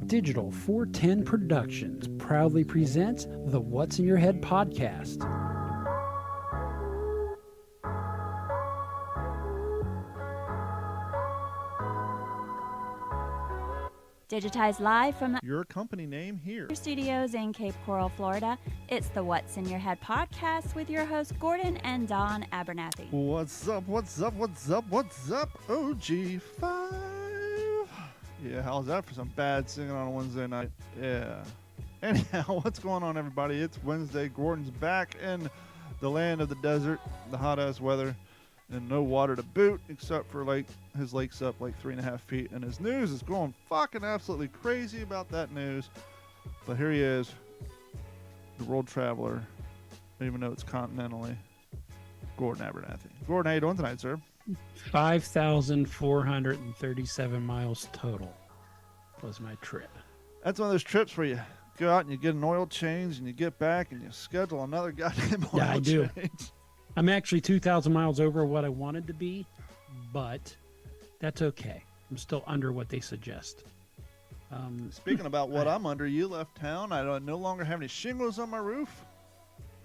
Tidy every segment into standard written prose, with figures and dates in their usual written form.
Digital 410 Productions proudly presents the What's in Your Head podcast. Digitized live from Your company name here. the studios in Cape Coral, Florida. It's the What's in Your Head podcast with your hosts Gordon and Don Abernathy. What's up, OG5? Yeah, how's that for some bad singing on a Wednesday night? Yeah. Anyhow, what's going on, everybody? It's Wednesday. Gordon's back in the land of the desert, the hot-ass weather, and no water to boot, except for, like, his lake's up like 3.5 feet, and his news is going fucking absolutely crazy about that news. But here he is, the world traveler, even though it's continentally, Gordon Abernathy. Gordon, how you doing tonight, sir? 5,437 miles total was my trip. That's one of those trips where you go out and you get an oil change, and you get back and you schedule another goddamn oil Yeah, I do. change. I'm actually 2,000 miles over what I wanted to be, but that's okay. I'm still under what they suggest. Speaking about what I'm under, you left town. I don't no longer have any shingles on my roof.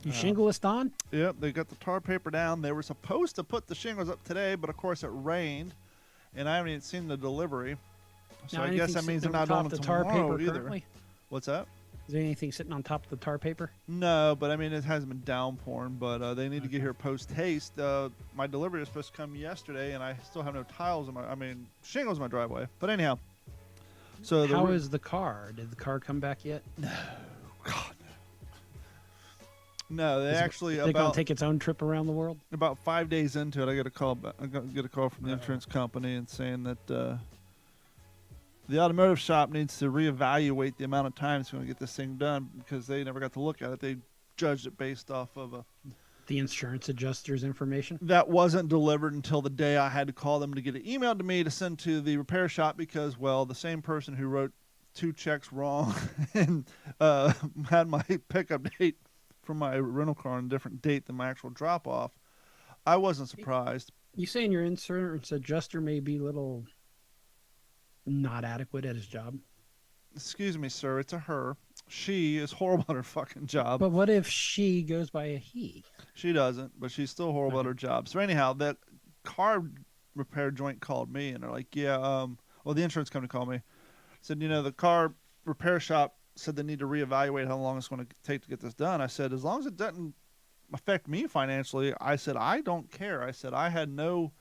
You shinglist on? Yep, they got the tar paper down. They were supposed to put the shingles up today, but of course it rained, and I haven't even seen the delivery. So Now, I guess that anything means they're sitting not on doing top it of the tar tomorrow paper either. currently? What's that? Is there anything sitting on top of the tar paper? No, but I mean it hasn't been downpouring. But they need to get here post haste. My delivery was supposed to come yesterday, and I still have no tiles in shingles in my driveway. But anyhow, so How is the car? Did the car come back yet? No, they Is it- actually Is it going about to take its own trip around the world? about 5 days into it, I get a call. Get a call from the insurance company and saying that the automotive shop needs to reevaluate the amount of time it's going to get this thing done because they never got to look at it. They judged it based off of The insurance adjuster's information? that wasn't delivered until the day I had to call them to get it emailed to me to send to the repair shop because, well, the same person who wrote 2 checks wrong and had my pickup date for my rental car on a different date than my actual drop off. I wasn't surprised. You saying your insurance adjuster may be a little not adequate at his job? Excuse me, sir. It's a her. She is horrible at her fucking job. But what if she goes by a he? She doesn't, but she's still horrible at her job. So anyhow, that car repair joint called me, and they're like, yeah, well, the insurance company called me. Said, the car repair shop said they need to reevaluate how long it's going to take to get this done. I said, as long as it doesn't affect me financially, I said, I don't care. I said, I had no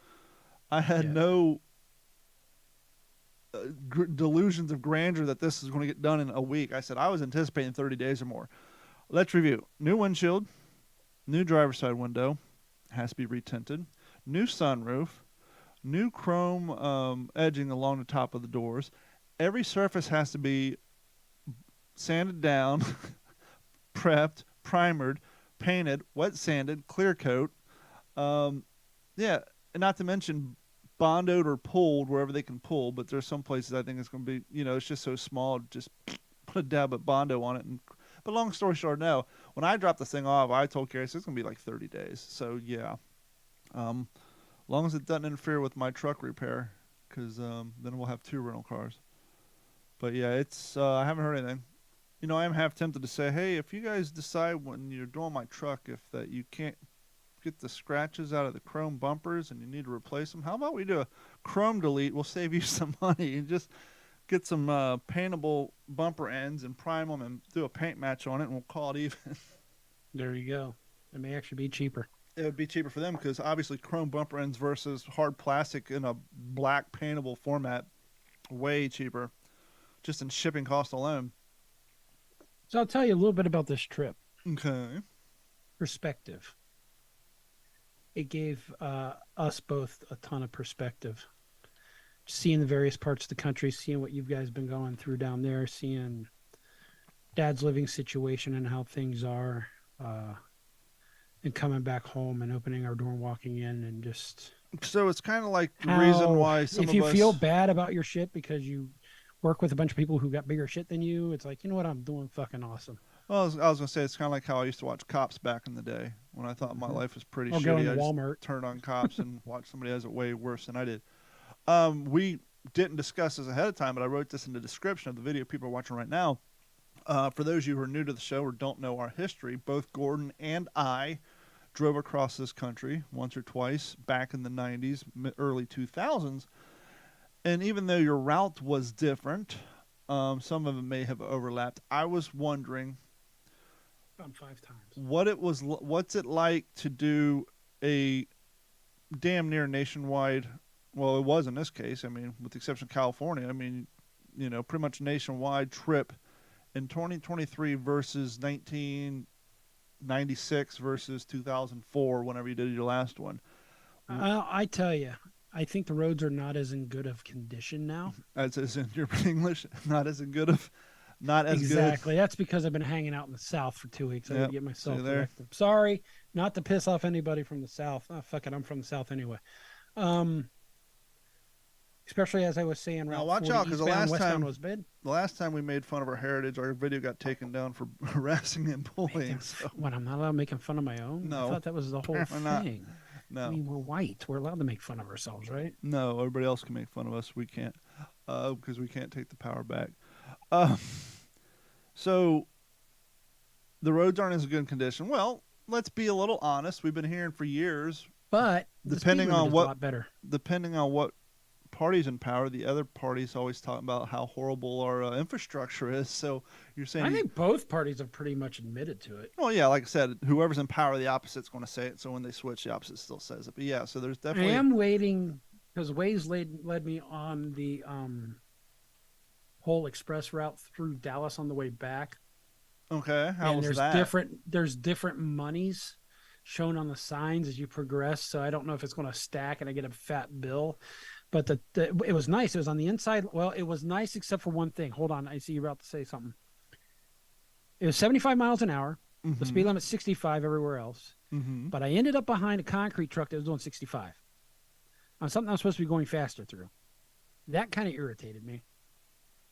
delusions of grandeur that this is going to get done in a week. I said, I was anticipating 30 days or more. Let's review. New windshield, new driver's side window, has to be retinted, new sunroof, new chrome edging along the top of the doors. Every surface has to be sanded down, prepped, primered, painted, wet sanded, clear coat. And not to mention bondoed or pulled wherever they can pull, but there's some places I think it's going to be, it's just so small, just put a dab of Bondo on it. But long story short, no. When I dropped this thing off, I told Carrie, it's going to be like 30 days. So, yeah. Long as it doesn't interfere with my truck repair, because then we'll have 2 rental cars. But, yeah, it's I haven't heard anything. I am half tempted to say, hey, if you guys decide when you're doing my truck that you can't get the scratches out of the chrome bumpers and you need to replace them, how about we do a chrome delete? We'll save you some money and just get some paintable bumper ends and prime them and do a paint match on it, and we'll call it even. There you go. It may actually be cheaper. It would be cheaper for them because obviously chrome bumper ends versus hard plastic in a black paintable format, way cheaper, just in shipping cost alone. So I'll tell you a little bit about this trip. Okay. Perspective. It gave us both a ton of perspective. Seeing the various parts of the country, seeing what you guys been going through down there, seeing Dad's living situation and how things are, and coming back home and opening our door and walking in and just... So it's kind of like the reason why some of us... If you feel bad about your shit because you work with a bunch of people who got bigger shit than you, it's like, you know what, I'm doing fucking awesome. Well, I was going to say, it's kind of like how I used to watch Cops back in the day when I thought my life was pretty Or go shitty. into I just Walmart. turned on Cops and watched somebody else it way worse than I did. We didn't discuss this ahead of time, but I wrote this in the description of the video people are watching right now. For those of you who are new to the show or don't know our history, both Gordon and I drove across this country once or twice back in the 90s, early 2000s. And even though your route was different, some of it may have overlapped. I was wondering About 5 times. what's it like to do a damn near nationwide, well, it was in this case, I mean, with the exception of California, I mean, pretty much nationwide trip in 2023 versus 1996 versus 2004, whenever you did your last one. I tell you, I think the roads are not as in good of condition now. As in your English, not as good. Exactly. That's because I've been hanging out in the South for 2 weeks. I Yep. didn't get myself See there? directed. Sorry, not to piss off anybody from the South. Oh, fuck it, I'm from the South anyway. Especially as I was saying, Now Route watch 40 out, 'cause the eastbound, last westbound time- was bad. The last time we made fun of our heritage, our video got taken down for harassing and bullying. So, What, I'm not allowed making fun of my own? No. I thought that was the whole We're not. thing. no. I mean, we're white. We're allowed to make fun of ourselves, right? No, everybody else can make fun of us. We can't, because we can't take the power back. So the roads aren't as good in condition. Well, let's be a little honest. We've been hearing for years, But the Depending speed limit on is what- a lot better. depending on what party's in power, the other parties always talk about how horrible our infrastructure is. So you're saying, I think both parties have pretty much admitted to it. well, yeah, like I said, whoever's in power, the opposite's going to say it. So when they switch, the opposite still says it. But yeah, so there's definitely. I am waiting because Waze led me on the whole express route through Dallas on the way back. Okay, how And was there's that? there's different monies shown on the signs as you progress. So I don't know if it's going to stack and I get a fat bill. But it was nice. It was on the inside. Well, it was nice except for one thing. Hold on, I see you're about to say something. It was 75 miles an hour. The speed limit's 65 everywhere else. Mm-hmm. But I ended up behind a concrete truck that was doing 65 on something I was supposed to be going faster through. That kind of irritated me.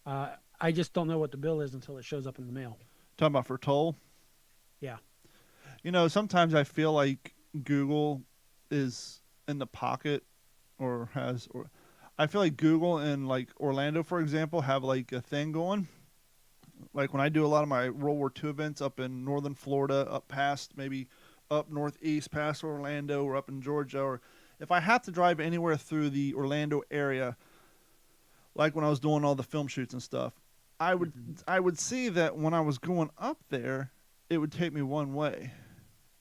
I just don't know what the bill is until it shows up in the mail. Talking about for toll. Yeah. Sometimes I feel like Google is in the pocket, or I feel like Google and like Orlando, for example, have like a thing going. Like when I do a lot of my World War II events up in northern Florida, up past maybe up northeast past Orlando, or up in Georgia, or if I have to drive anywhere through the Orlando area, like when I was doing all the film shoots and stuff, I would see that when I was going up there, it would take me one way.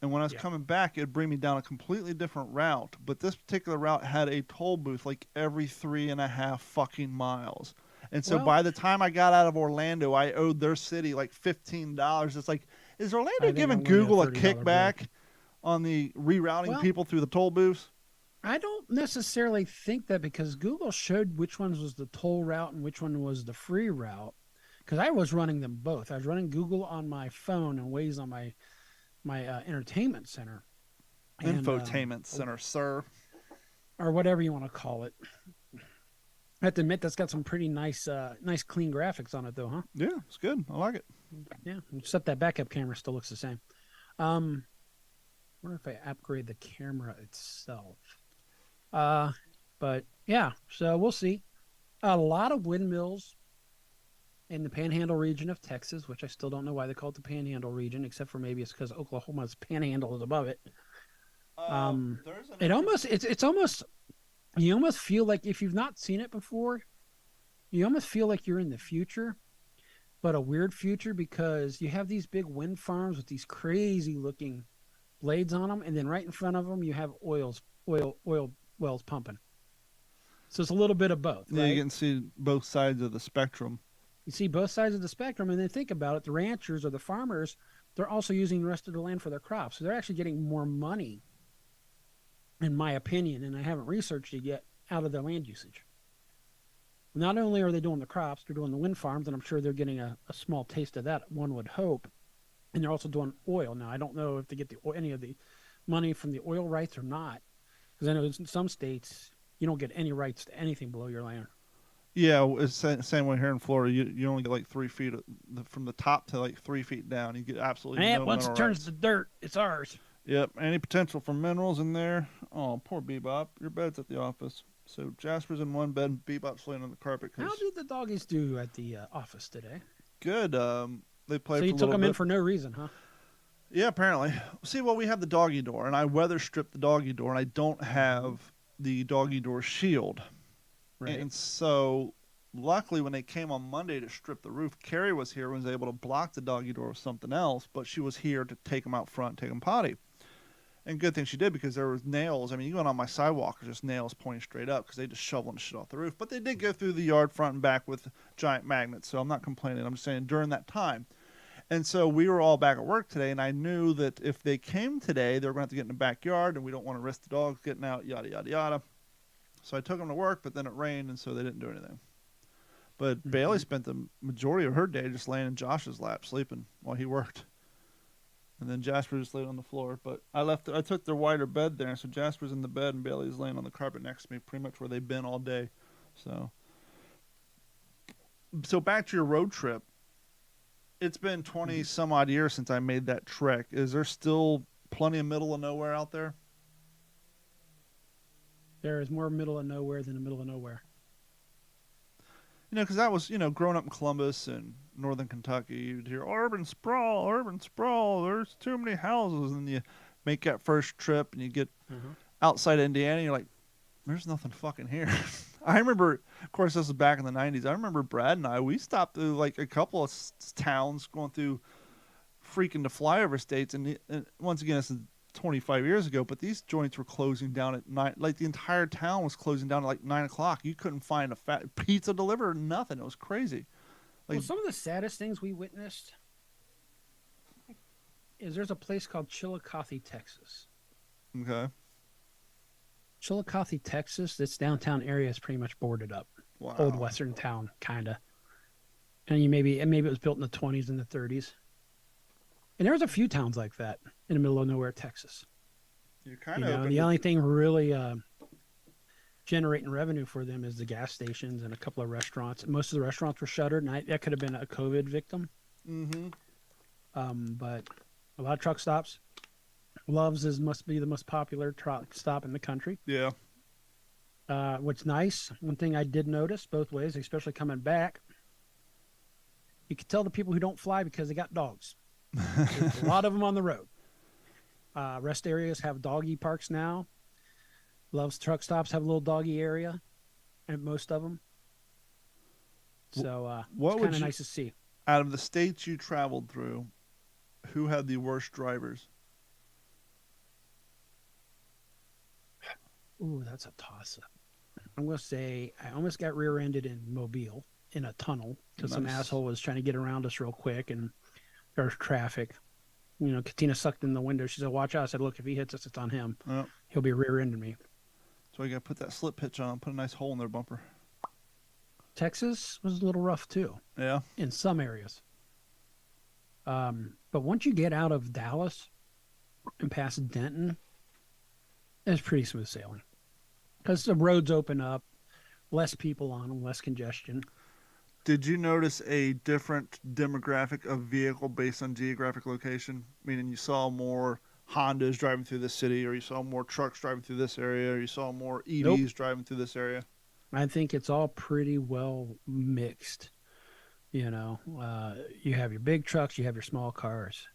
And when I was coming back, it'd bring me down a completely different route. But this particular route had a toll booth like every 3.5 fucking miles. And so Well- by the time I got out of Orlando, I owed their city like $15. It's like, is I Orlando think giving I'm winning a Google a $30 bill. kickback on the rerouting Well- people through the toll booths? I don't necessarily think that because Google showed which one was the toll route and which one was the free route. Because I was running them both. I was running Google on my phone and Waze on my entertainment center. And, Infotainment center, sir. or whatever you want to call it. I have to admit that's got some pretty nice clean graphics on it though, huh? Yeah, it's good. I like it. Yeah, except that backup camera still looks the same. Wonder if I upgrade the camera itself. But yeah, so we'll see. A lot of windmills in the Panhandle region of Texas, which I still don't know why they call it the Panhandle region, except for maybe it's because Oklahoma's Panhandle is above it. It's almost you almost feel like if you've not seen it before, you almost feel like you're in the future, but a weird future because you have these big wind farms with these crazy looking blades on them, and then right in front of them you have oil wells pumping. So it's a little bit of both. Yeah, Right? you can see both sides of the spectrum. You see both sides of the spectrum, and then think about it: the ranchers or the farmers, they're also using the rest of the land for their crops, so they're actually getting more money, in my opinion, and I haven't researched it yet, out of their land usage. Not only are they doing the crops, they're doing the wind farms, and I'm sure they're getting a small taste of that, one would hope. And they're also doing oil. Now, I don't know if they get any of the money from the oil rights or not, because I know in some states you don't get any rights to anything below your land. Yeah, it's the same way here in Florida. You only get like 3 feet from the top to like 3 feet down. You get absolutely And no once it mineral turns rights. to dirt, it's ours. Yep, any potential for minerals in there? Oh, poor Bebop. Your bed's at the office. So Jasper's in one bed, and Bebop's laying on the carpet. How did the doggies do at the office today? Good. They played So for you a took little them bit. in for no reason, huh? Yeah, apparently. See, well, we have the doggy door, and I weather stripped the doggy door, and I don't have the doggy door shield. Right. And so, luckily, when they came on Monday to strip the roof, Carrie was here and was able to block the doggy door with something else, but she was here to take them out front, take them potty. And good thing she did, because there was nails. I mean, you went on my sidewalk, there's just nails pointing straight up because they just shoveling the shit off the roof. But they did go through the yard front and back with giant magnets, so I'm not complaining. I'm just saying during that time. And so we were all back at work today, and I knew that if they came today, they were going to have to get in the backyard, and we don't want to risk the dogs getting out, yada, yada, yada. So I took them to work, but then it rained, and so they didn't do anything. But Bailey spent the majority of her day just laying in Josh's lap, sleeping while he worked. And then Jasper just laid on the floor. But I took their wider bed there, so Jasper's in the bed, and Bailey's laying on the carpet next to me, pretty much where they've been all day. So back to your road trip. It's been 20 some odd years since I made that trek. Is there still plenty of middle of nowhere out there? There is more middle of nowhere than the middle of nowhere. You know, because that was, growing up in Columbus and northern Kentucky, you'd hear urban sprawl, there's too many houses. And you make that first trip and you get outside Indiana, and you're like, there's nothing fucking here. I remember, of course, this was back in the 90s. I remember Brad and I, we stopped through like a couple of towns going through freaking the flyover states. And once again, this is 25 years ago, but these joints were closing down at 9. Like the entire town was closing down at like 9 o'clock. You couldn't find a fat pizza delivered, nothing. It was crazy. Well, some of the saddest things we witnessed is there's a place called Chillicothe, Texas. Okay. Chillicothe, Texas, this downtown area is pretty much boarded up. Wow. Old Western town, kind of. And maybe it was built in the 20s and the 30s. And there was a few towns like that in the middle of nowhere, Texas. You're kind of the only thing really generating revenue for them is the gas stations and a couple of restaurants. Most of the restaurants were shuttered, and that could have been a COVID victim. Mm-hmm. But a lot of truck stops. Love's must be the most popular truck stop in the country. Yeah. What's nice, one thing I did notice both ways, especially coming back, you can tell the people who don't fly because they got dogs. There's a lot of them on the road. Rest areas have doggy parks now. Love's truck stops have a little doggy area, and most of them. So it's kind of nice to see. Out of the states you traveled through, who had the worst drivers? Ooh, that's a toss-up. I'm going to say I almost got rear-ended in Mobile in a tunnel because some asshole was trying to get around us real quick, and there's traffic. Katina sucked in the window. She said, watch out. I said, look, if he hits us, it's on him. Oh. He'll be rear-ending me. So you got to put that slip pitch on, put a nice hole in their bumper. Texas was a little rough, too. Yeah. In some areas. But once you get out of Dallas and past Denton, it's pretty smooth sailing. Because the roads open up, less people on them, less congestion. Did you notice a different demographic of vehicle based on geographic location? Meaning you saw more Hondas driving through this city, or you saw more trucks driving through this area, or you saw more EVs driving through this area? I think it's all pretty well mixed. You have your big trucks, you have your small cars.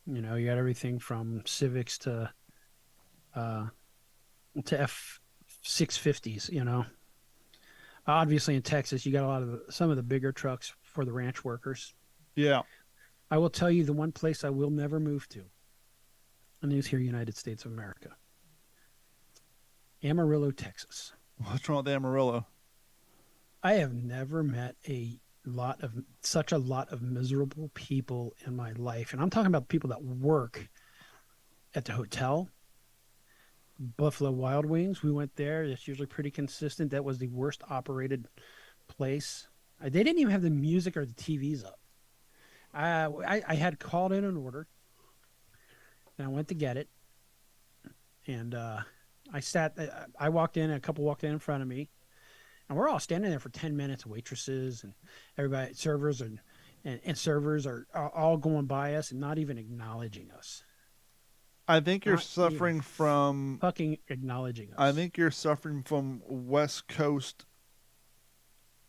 You got everything from Civics to F650s, Obviously in Texas, you got some of the bigger trucks for the ranch workers. Yeah. I will tell you the one place I will never move to, and it's here, United States of America. Amarillo, Texas. What's wrong with Amarillo? I have never met such a lot of miserable people in my life. And I'm talking about people that work at the hotel. Buffalo Wild Wings, we went there. It's usually pretty consistent. That was the worst operated place. They didn't even have the music or the TVs up. I had called in an order, and I went to get it. And I walked in, and a couple walked in front of me. And we're all standing there for 10 minutes, waitresses and everybody, servers and servers are all going by us and not even acknowledging us. I think you're Not suffering even from. fucking acknowledging us. I think you're suffering from West Coast.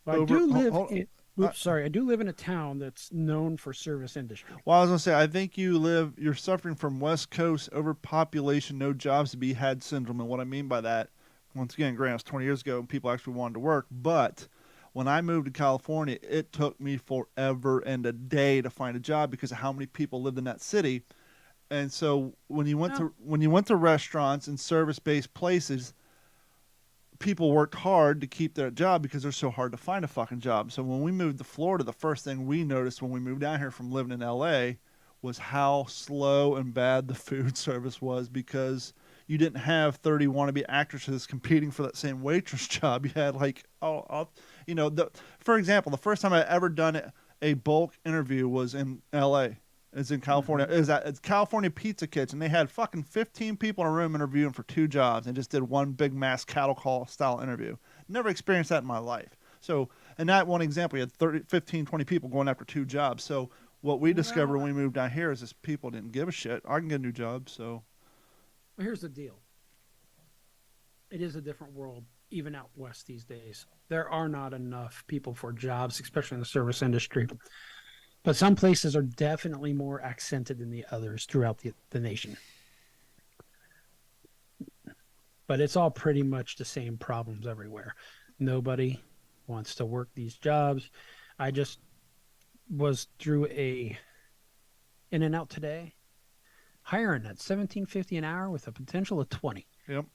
I over. do live hold- in. Oops, sorry. I do live in a town that's known for service industry. Well, I was gonna say, I think you're suffering from West Coast overpopulation, no jobs to be had syndrome. And what I mean by that, once again, granted, it was 20 years ago and people actually wanted to work. But when I moved to California, it took me forever and a day to find a job because of how many people lived in that city. And so when you went to restaurants and service-based places, people worked hard to keep their job because they're so hard to find a fucking job. So when we moved to Florida, the first thing we noticed when we moved down here from living in LA was how slow and bad the food service was because you didn't have 30 wannabe actresses competing for that same waitress job. You had like, for example, the first time I ever done a bulk interview was in LA. It's in California. It's California Pizza Kitchen. They had fucking 15 people in a room interviewing for 2 jobs and just did one big mass cattle call style interview. Never experienced that in my life. So, in that one example, you had 15, 20 people going after 2 jobs. So, what we discovered when we moved down here is just people didn't give a shit. I can get a new job, so. Well, here's the deal. It is a different world, even out west these days. There are not enough people for jobs, especially in the service industry. But some places are definitely more accented than the others throughout the nation. But it's all pretty much the same problems everywhere. Nobody wants to work these jobs. I just was through a In-N-Out today, hiring at $17.50 an hour with a potential of 20. Yep.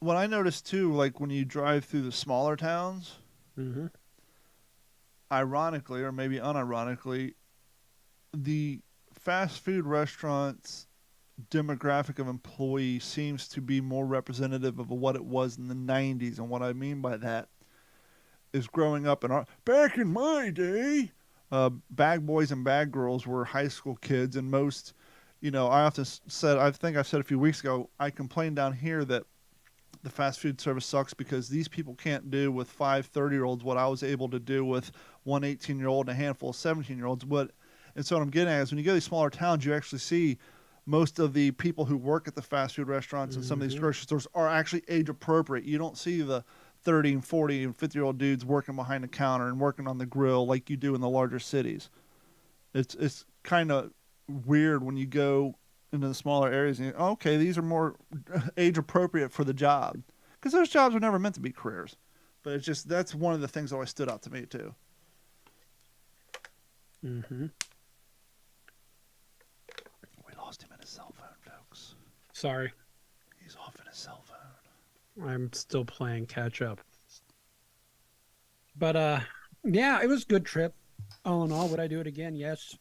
What I noticed too, like when you drive through the smaller towns, ironically or maybe unironically, the fast food restaurants demographic of employee seems to be more representative of what it was in the 90s. And what I mean by that is growing up back in my day, bag boys and bag girls were high school kids, and most, I often said, I think I said a few weeks ago, I complained down here that the fast food service sucks because these people can't do with 5 30-year-olds what I was able to do with one 18-year-old and a handful of 17-year-olds. And so what I'm getting at is when you go to these smaller towns, you actually see most of the people who work at the fast food restaurants and some of these grocery stores are actually age appropriate. You don't see the 30 and 40 and 50-year-old dudes working behind the counter and working on the grill like you do in the larger cities. It's kind of weird when you go into the smaller areas and okay, these are more age appropriate for the job, because those jobs were never meant to be careers. But it's just, that's one of the things that always stood out to me too. We lost him in his cell phone, folks. Sorry. He's off in his cell phone. I'm still playing catch up. But yeah, it was a good trip. All in all, would I do it again? Yes,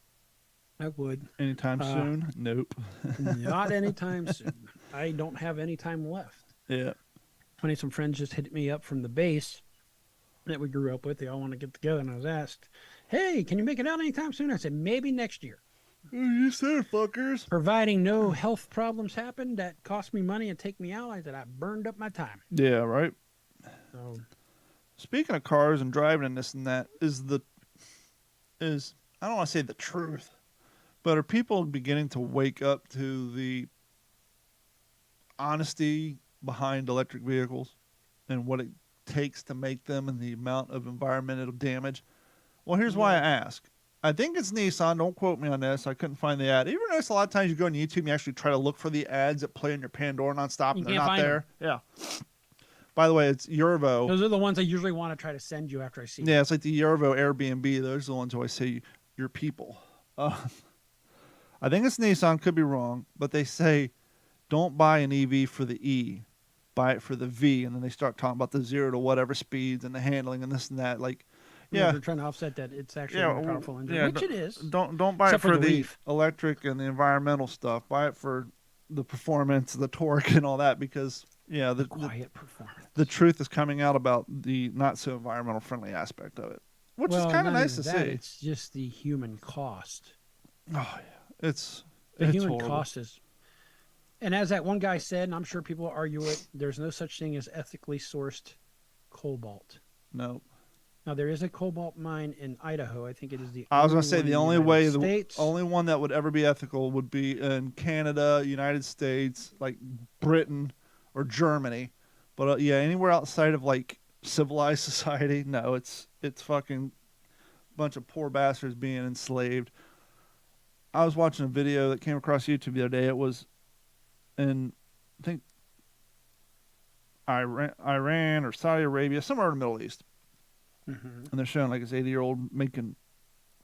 I would. Anytime soon? Nope. Not anytime soon. I don't have any time left. Yeah. Funny, some friends just hit me up from the base that we grew up with. They all want to get together, and I was asked, "Hey, can you make it out anytime soon?" I said, "Maybe next year." You said, fuckers. Providing no health problems happen that cost me money and take me out, I said I burned up my time. Yeah, right. So, speaking of cars and driving and this and that, is I don't want to say the truth, but are people beginning to wake up to the honesty behind electric vehicles and what it takes to make them and the amount of environmental damage? Well, here's why I ask. I think it's Nissan. Don't quote me on this. I couldn't find the ad. You ever notice a lot of times you go on YouTube and you actually try to look for the ads that play on your Pandora nonstop and they're not there? Yeah. By the way, it's Eurvo. those are the ones I usually want to try to send you after I see. Yeah, it's like the Eurvo Airbnb. Those are the ones who I say your people. I think it's Nissan. Could be wrong, but they say don't buy an EV for the E, buy it for the V, and then they start talking about the 0 to whatever speeds and the handling and this and that. Like, yeah, they're trying to offset that it's actually a more powerful engine, which it is. Don't buy Except it for for the the Leaf. electric and the environmental stuff. Buy it for the performance, the torque, and all that, because the Quiet performance. the truth is coming out about the not so environmental friendly aspect of it, which is kind of nice to see. It's just the human cost. Oh yeah, it's human horrible. cost is, and as that one guy said, and I'm sure people argue it, there's no such thing as ethically sourced cobalt. No, Now there is a cobalt mine in Idaho. I think it is the. I was only gonna say one in the the only United way, the States. only one that would ever be ethical would be in Canada, United States, like Britain or Germany. But yeah, anywhere outside of like civilized society, no, it's fucking bunch of poor bastards being enslaved. I was watching a video that came across YouTube the other day. It was in, I think, Iran or Saudi Arabia, somewhere in the Middle East. Mhm. And they're showing like this 80-year-old making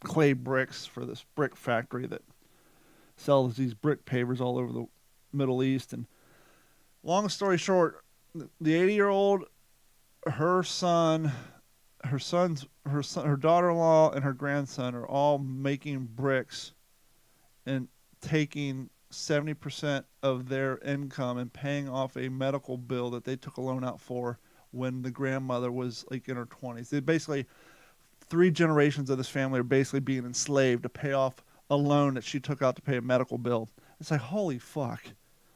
clay bricks for this brick factory that sells these brick pavers all over the Middle East. And long story short, the 80-year-old, her daughter-in-law, and her grandson are all making bricks and taking 70% of their income and paying off a medical bill that they took a loan out for when the grandmother was like in her 20s. They basically, 3 generations of this family are basically being enslaved to pay off a loan that she took out to pay a medical bill. It's like, holy fuck.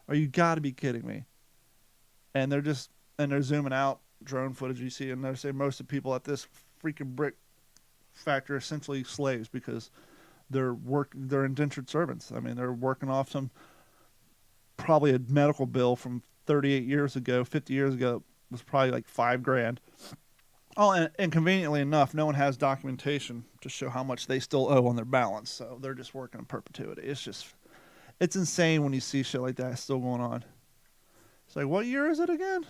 Are you got to be kidding me? And they're zooming out drone footage you see, and they're saying most of the people at this freaking brick factory are essentially slaves because they're indentured servants. I mean, they're working off probably a medical bill from 38 years ago, 50 years ago, was probably like $5,000. Oh, and conveniently enough, no one has documentation to show how much they still owe on their balance. So they're just working in perpetuity. It's insane when you see shit like that still going on. It's like, what year is it again?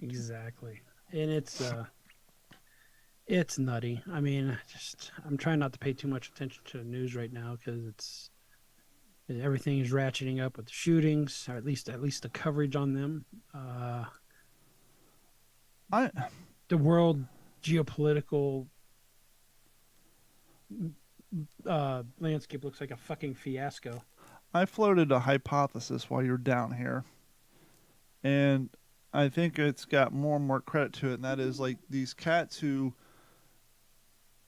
Exactly. And it's nutty. I mean, I'm trying not to pay too much attention to the news right now because everything is ratcheting up with the shootings, or at least the coverage on them. The world geopolitical landscape looks like a fucking fiasco. I floated a hypothesis while you're down here, and I think it's got more and more credit to it, and that is like these cats who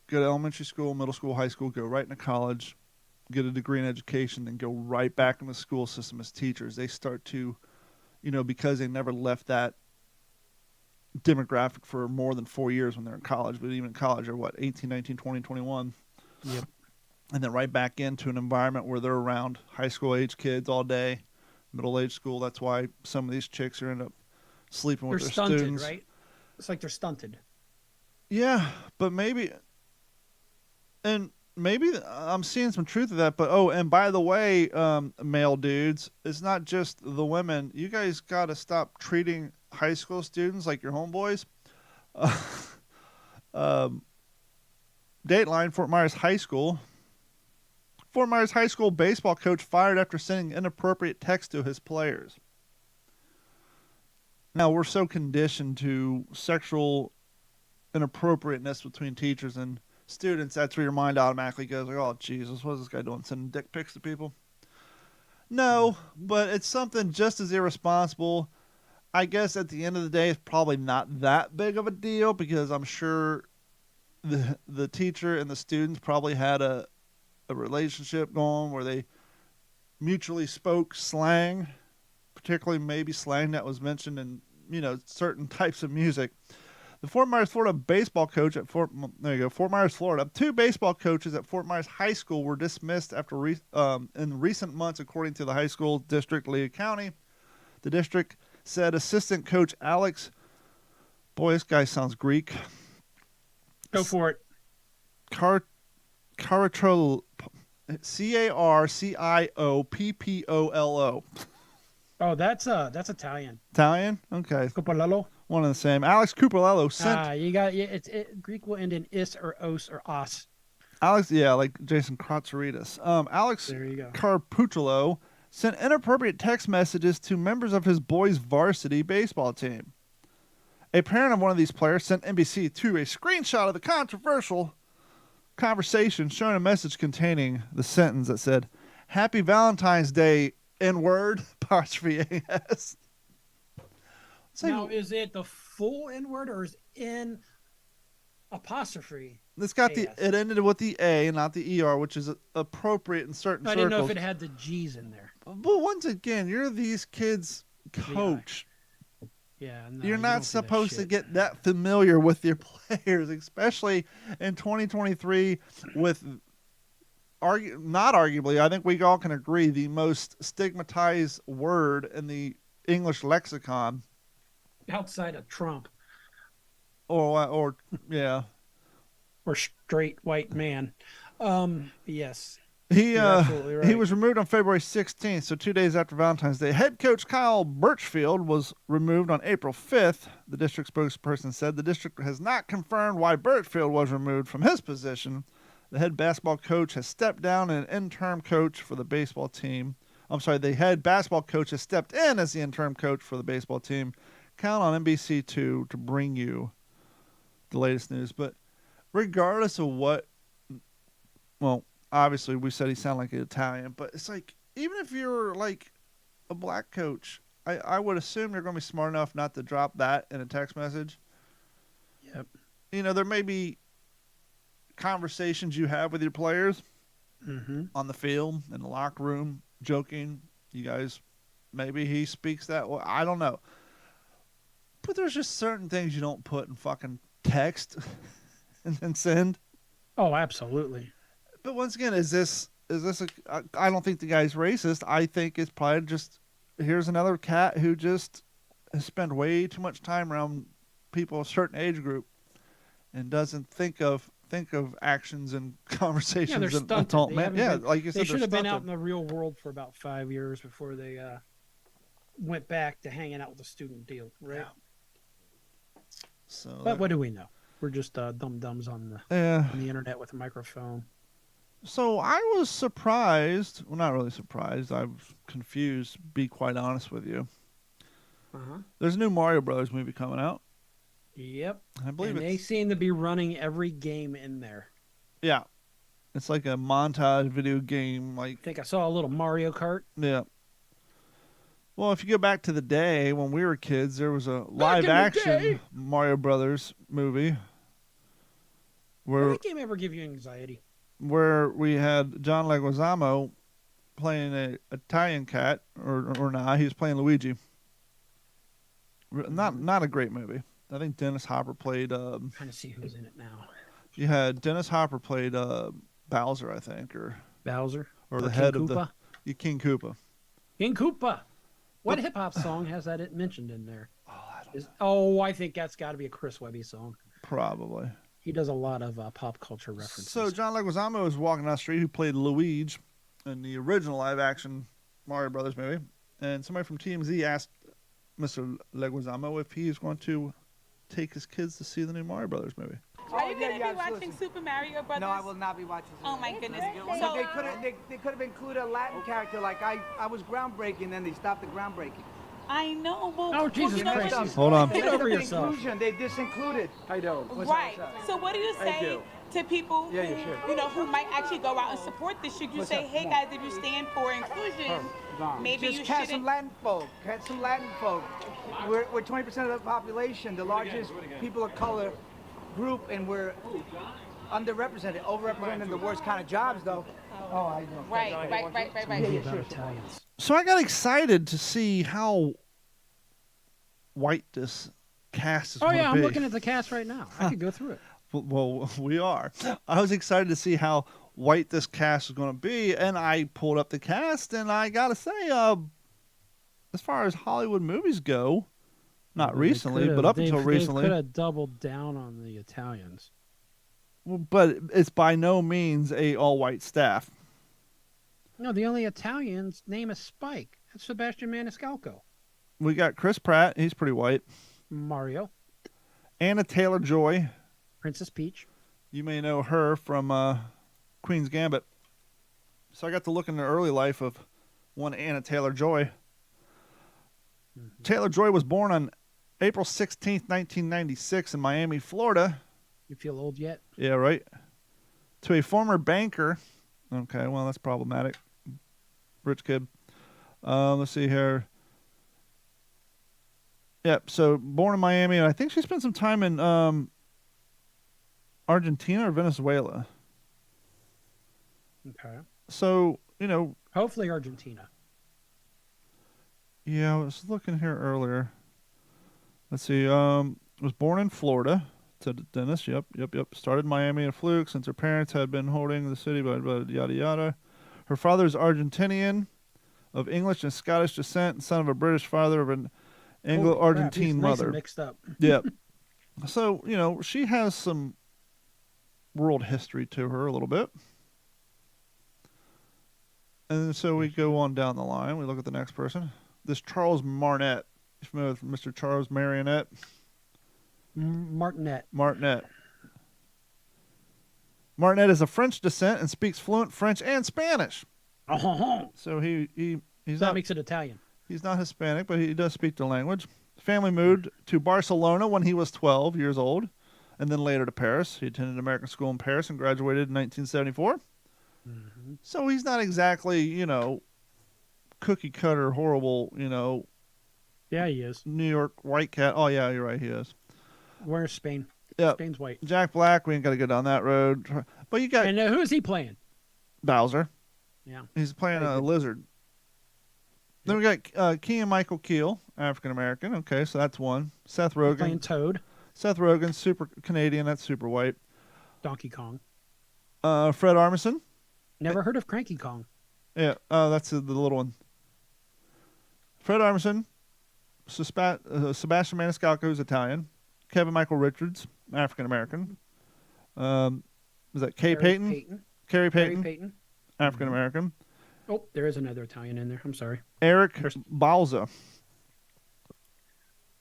go to elementary school, middle school, high school, go right into college, get a degree in education, then go right back in the school system as teachers. They start to, because they never left that demographic for more than 4 years when they're in college, but even in college are 18, 19, 20, 21. Yep. And then right back into an environment where they're around high school age kids all day, middle age school. That's why some of these chicks are end up sleeping with They're their stunted, students. right? It's like they're stunted. Yeah, but maybe I'm seeing some truth to that. But and by the way, male dudes, it's not just the women. You guys got to stop treating high school students like your homeboys. Dateline: Fort Myers High School. Fort Myers High School baseball coach fired after sending inappropriate text to his players. Now, we're so conditioned to sexual inappropriateness between teachers and students, that's where your mind automatically goes like, oh, Jesus, what is this guy doing, sending dick pics to people? No, but it's something just as irresponsible. I guess at the end of the day, it's probably not that big of a deal because I'm sure the teacher and the students probably had a relationship going where they mutually spoke slang, particularly maybe slang that was mentioned in certain types of music. The Fort Myers, Florida baseball coach at Fort Myers, Florida. 2 baseball coaches at Fort Myers High School were dismissed after in recent months, according to the high school district, Lea County. The district said assistant coach Alex, boy, this guy sounds Greek. Go for it. Carciopollo. Oh, that's Italian. Italian? Okay. Copolello. One and the same. Alex Cupolillo sent. You got Greek will end in is or os or os. Alex, yeah, like Jason Kratzeritis. Alex There you go. Carpucciolo sent inappropriate text messages to members of his boys' varsity baseball team. A parent of one of these players sent NBC2 a screenshot of the controversial conversation showing a message containing the sentence that said, "Happy Valentine's Day, N-word, apostrophe A-S." Now, is it the full N-word or is N apostrophe? It's got A-S? it ended with the A, not the ER, which is appropriate in certain I circles. didn't know if it had the G's in there. But once again, you're these kids' coach. Yeah, no, You're you don't not do that supposed to shit. get that familiar with your players, especially in 2023 with not arguably, I think we all can agree, the most stigmatized word in the English lexicon. outside of Trump Or yeah. or straight white man. Yes, He you're absolutely he right. was removed on February 16th, so 2 days after Valentine's Day. Head coach Kyle Birchfield was removed on April 5th. The district spokesperson said the district has not confirmed why Birchfield was removed from his position. The head basketball coach has stepped down and an interim coach for the baseball team. I'm sorry, the head basketball coach has stepped in as the interim coach for the baseball team. Count on NBC2 to bring you the latest news. But regardless of what, well, obviously we said he sounded like an Italian, but it's like, even if you're like a black coach, I would assume you're going to be smart enough not to drop that in a text message. Yep. You know, there may be conversations you have with your players Mm-hmm. on the field, in the locker room, joking. You guys, maybe he speaks that way. I don't know. But there's just certain things you don't put in fucking text and then send. Oh, absolutely. But once again, is this I don't think the guy's racist. I think it's probably just, here's another cat who just has spent way too much time around people of a certain age group and doesn't think of actions and Yeah, conversations they're and stunted. adult They men. haven't Yeah, been- like you They said, should they're have been out in stunted. the real world for about 5 years before they went back to hanging out with the student deal, right? So But what do we know? We're just dum-dums on yeah. the internet with a microphone. So I was surprised. Well, not really surprised. I was confused, to be quite honest with you. Uh-huh. There's a new Mario Brothers movie coming out. Yep. I believe And they it's seem to be running every game in there. yeah. It's like a montage video game, like I think I saw a little Mario Kart. yeah. Well, if you go back to the day when we were kids, there was a in live the action day. Mario Brothers movie Did where that game ever give you anxiety? we had John Leguizamo playing a Italian cat, or not, he was playing Luigi. Not a great movie. I think Dennis Hopper played. Trying to see who's in it now. You had Dennis Hopper played Bowser, I think, or Bowser the King head of Koopa? King Koopa. King Koopa. What But- hip hop song has that mentioned in there? Oh, I I think that's got to be a Chris Webby song. probably. He does a lot of pop culture references. So John Leguizamo was walking down the street, who played Luigi in the original live-action Mario Brothers movie, and somebody from TMZ asked Mr. Leguizamo if he is going to take his kids to see the new Mario Brothers movie. Are you going to be absolutely. watching Super Mario Brothers? No, I will not be watching. Oh my goodness. So So they could have included a Latin character like I was groundbreaking, then they stopped the groundbreaking. I know, but Oh, Jesus you know Christ. what- Hold on. Get Messed over up the yourself. Inclusion. They disincluded. How you doing? Right. So what do you Thank say you. to people Yeah, who, you should. you know, who might actually go out and support this? Should you What's say, up? hey Come guys, if you stand for inclusion, maybe Just you cast some shouldn't. Latin folk. Cast some Latin folk. We're 20% of the population, the largest people of color group, and we're underrepresented, overrepresented in the worst kind of jobs, though. Oh, I know. Right. Movie about Italians. So I got excited to see how white this cast is Oh going to yeah, be. I'm looking at the cast right now. I could go through it. Well, we are. I was excited to see how white this cast is going to be, and I pulled up the cast, and I got to say, as far as Hollywood movies go, not recently, but up until They recently, could have doubled down on the Italians. but it's by no means a all-white staff. No, the only Italian's name is Spike. That's Sebastian Maniscalco. We got Chris Pratt, he's pretty white. Mario, Anna Taylor-Joy, Princess Peach. you may know her from Queen's Gambit. So I got to look in the early life of one Anna Taylor-Joy. Taylor-Joy was born on April 16th, 1996 in Miami, Florida. You feel old yet? Yeah, right. To a former banker. Okay, well, that's problematic. Rich kid. Let's see here. Yep, so born in Miami, and I think she spent some time in Argentina or Venezuela. Okay. So, you know, Hopefully Argentina. yeah, I was looking here earlier. Let's see. Was born in Florida. Said Dennis. Yep. Started Miami and Fluke since her parents had been holding the city, but yada yada. Her father is Argentinian, of English and Scottish descent, son of a British father of an Anglo-Argentine Nice mother. and mixed up. Yep. So, she has some world history to her a little bit. And so we go on down the line. We look at the next person. This Charles Martinet. You familiar with Mr. Charles Martinet? Martinet. Martinet is of French descent and speaks fluent French and Spanish. So he's That not makes it Italian. he's not Hispanic, but he does speak the language. Family moved to Barcelona when he was 12 years old, and then later to Paris. He attended American school in Paris and graduated in 1974. Mm-hmm. So he's not exactly, cookie cutter, horrible, Yeah, he is. New York white cat. Oh, yeah, you're right, he is. Where's Spain? Yeah. Spain's white. Jack Black, we ain't got to go down that road. But you got And who is he playing? Bowser. Yeah. He's playing Very a good. lizard. Then we got Keegan Michael Keel, African American. Okay, so that's one. Seth Playing Rogen. Toad. Seth Rogen, super Canadian. That's super white. Donkey Kong. Fred Armisen. Never heard of Cranky Kong. Yeah, that's the little one. Fred Armisen. Sebastian Maniscalco, who's Italian. Kevin Michael Richards, African American. Was that Kay Payton? Carrie Payton, Payton. African American. Oh, there is another Italian in there. I'm sorry. Eric There's- Balza,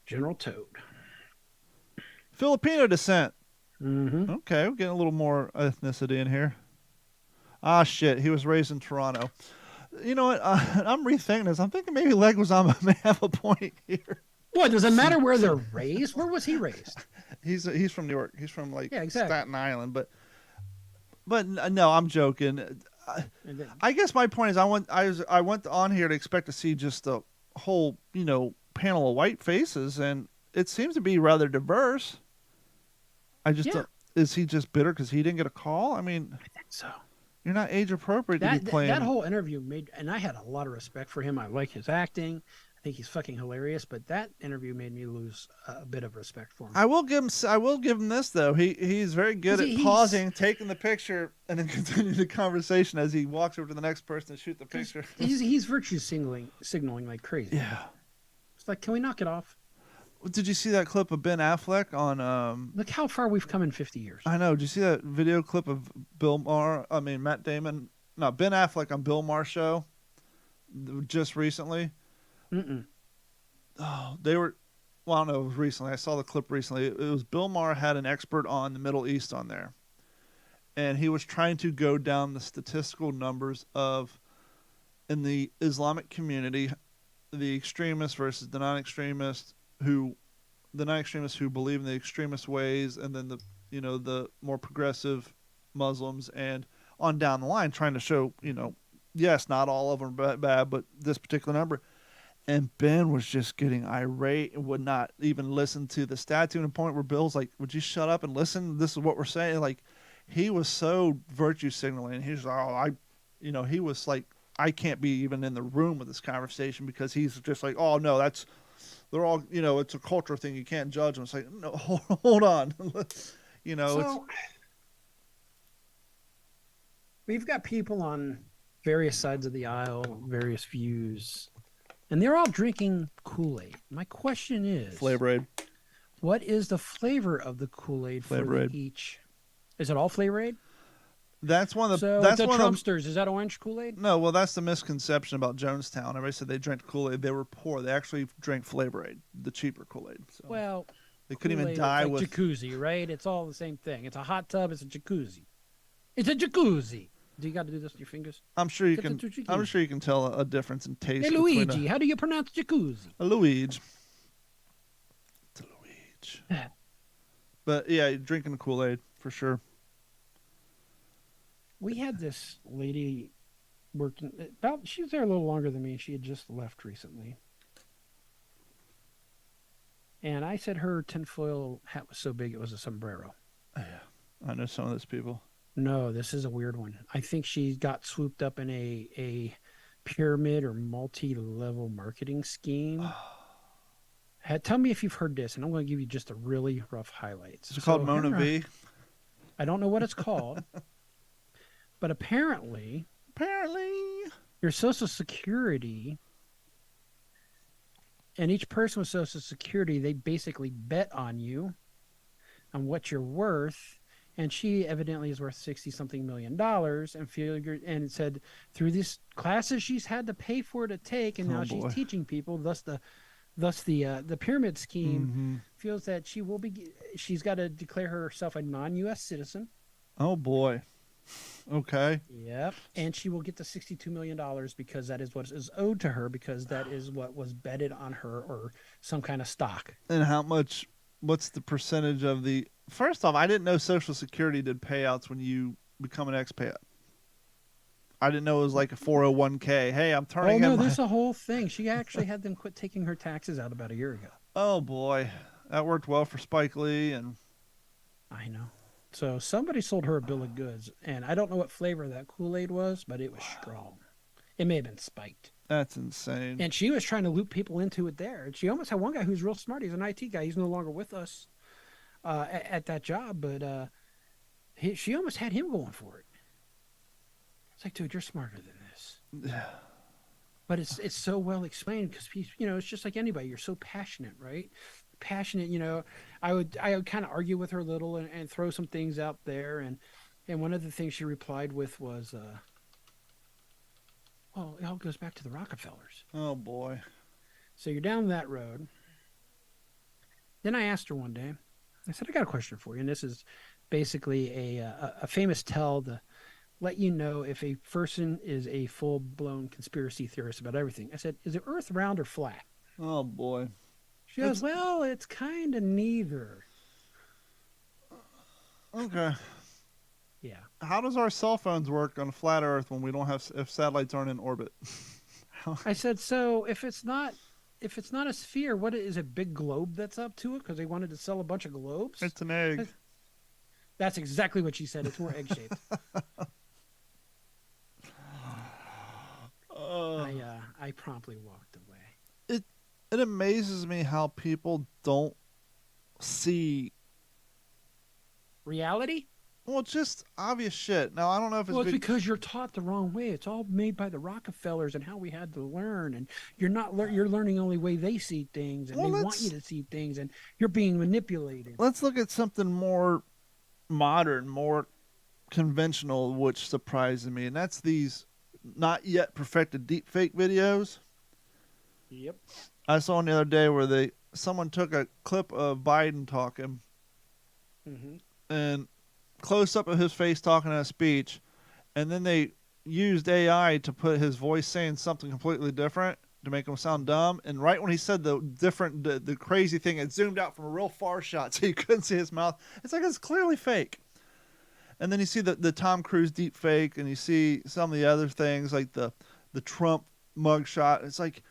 General Toad. Filipino descent. Mm-hmm. Okay, we're getting a little more ethnicity in here. Ah, shit. He was raised in Toronto. You know what? I'm rethinking this. I'm thinking maybe Leguizamo may have a point here. What, does it matter where they're raised? Where was he raised? He's from New York. He's from Yeah, exactly. Staten Island. But no, I'm joking. And then- I guess my point is I went on here to expect to see just a whole panel of white faces, and it seems to be rather diverse. I just Yeah. is he just bitter because he didn't get a call? I mean, I think so. you're not age appropriate to be playing. That whole interview and I had a lot of respect for him. I like his acting. I think he's fucking hilarious, but that interview made me lose a bit of respect for him. I will give him this though. He's very good at He's- pausing, taking the picture, and then continuing the conversation as he walks over to the next person to shoot the picture. He's virtue signaling like crazy. Yeah. It's like, can we knock it off? Did you see that clip of Ben Affleck on? Look how far we've come in 50 years. I know. Did you see that video clip of Matt Damon? No, Ben Affleck on Bill Maher show just recently. Mm-mm. Oh, they were. Well, I don't know. It was recently. I saw the clip recently. It was Bill Maher had an expert on the Middle East on there, and he was trying to go down the statistical numbers of in the Islamic community, the extremists versus the non-extremists who believe in the extremist ways, and then the more progressive Muslims, and on down the line, trying to show yes, not all of them are bad, but this particular number. And Ben was just getting irate and would not even listen to the stat, to a point where Bill's like, "Would you shut up and listen? This is what we're saying." Like, he was so virtue signaling. He's he was like, I can't be even in the room with this conversation because he's just like, "Oh no, they're all it's a culture thing. You can't judge them." It's like, no, hold on, So, we've got people on various sides of the aisle, various views, and they're all drinking Kool-Aid. My question is, Flavor Aid. what is the flavor of the Kool-Aid Flavor for Aid. each? Is it all Flavor Aid? That's one of the. So that's the one of the, Trumpsters, is that orange Kool-Aid? No, well, that's the misconception about Jonestown. Everybody said they drank Kool-Aid. They were poor. They actually drank Flavor Aid, the cheaper Kool-Aid. So Well, they couldn't even Kool-Aid is die like with. jacuzzi, right? It's all the same thing. It's a hot tub. It's a jacuzzi. It's a jacuzzi. Do you got to do this with your fingers? I'm sure you It's a can. jacuzzi. I'm sure you can tell a difference in taste. Hey, between Luigi, how do you pronounce jacuzzi? a Luigi. It's a Luigi. But yeah, you're drinking the Kool-Aid for sure. We had this lady working she was there a little longer than me. She had just left recently. And I said her tinfoil hat was so big it was a sombrero. I know some of those people. No, this is a weird one. I think she got swooped up in a pyramid or multi-level marketing scheme. Tell me if you've heard this, and I'm going to give you just a really rough highlights. Is it called So Mona here V? I don't know what it's called, but apparently Apparently. your Social Security and each person with Social Security, they basically bet on you, on what you're worth. And she evidently is worth 60 something $million and figured, and it said through these classes she's had to pay for to take, and now boy. she's teaching people. Thus the pyramid scheme Mhm. feels that she's got to declare herself a non-U.S. citizen. Oh boy. Okay. Yep. And she will get the $62 million because that is what is owed to her, because that is what was betted on her, or some kind of stock. And what's the percentage of the, first off, I didn't know Social Security did payouts when you become an expat. I didn't know it was like a 401k. Hey, I'm Oh, turning no, in my, there's a whole thing. She actually had them quit taking her taxes out about a year ago. oh boy. That worked well for Spike Lee. And I know. So somebody sold her a bill of goods, and I don't know what flavor that Kool-Aid was, but it was strong. It may have been spiked. that's insane. And she was trying to loop people into it there. And she almost had one guy who's real smart. He's an IT guy. He's no longer with us at that job, but she almost had him going for it. It's like, dude, you're smarter than this. But it's so well explained because, it's just like anybody. You're so passionate, right? Passionate, I would kind of argue with her a little and throw some things out there. And one of the things she replied with was, well, it all goes back to the Rockefellers. Oh boy. So you're down that road. Then I asked her one day, I said, I got a question for you. And this is basically a famous tell to let you know if a person is a full-blown conspiracy theorist about everything. I said, is the earth round or flat? Oh boy. She goes, well, it's kind of neither. Okay. Yeah. How does our cell phones work on a flat Earth when we don't have, if satellites aren't in orbit? I said, so if it's not a sphere, what is a big globe that's up to it? Because they wanted to sell a bunch of globes. It's an egg. That's exactly what she said. It's more egg shaped. I promptly walked away. It amazes me how people don't see, Reality? well, just obvious shit. Now, I don't know if it's, Well, it's because you're taught the wrong way. It's all made by the Rockefellers and how we had to learn. And you're not you're learning the only way they see things, and Well, they want you to see things, and you're being manipulated. let's look at something more modern, more conventional, which surprises me, and that's these not yet perfected deepfake videos. Yep. I saw one the other day where someone took a clip of Biden talking Mm-hmm. and close up of his face talking in a speech, and then they used AI to put his voice saying something completely different to make him sound dumb. And right when he said the crazy thing, it zoomed out from a real far shot so you couldn't see his mouth. It's like it's clearly fake. And then you see the Tom Cruise deep fake, and you see some of the other things like the Trump mugshot. It's like,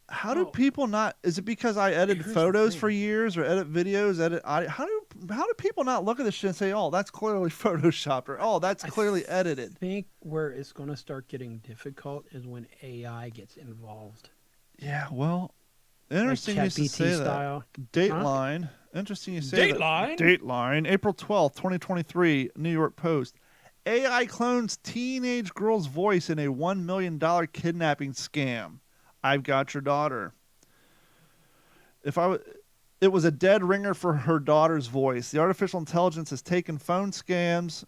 how do Well, people not? Is it because I edited here's the photos thing. for years, or edit videos, edit audio? How do people not look at this shit and say, "Oh, that's clearly photoshopped," or "Oh, that's clearly edited"? I think where it's going to start getting difficult is when AI gets involved. Yeah, well, interesting you should say that. style. Dateline. Interesting you say Dateline? that. Dateline. April 12th, 2023, New York Post. AI clones teenage girl's voice in a $1 million kidnapping scam. I've got your daughter. It was a dead ringer for her daughter's voice. The artificial intelligence has taken phone scams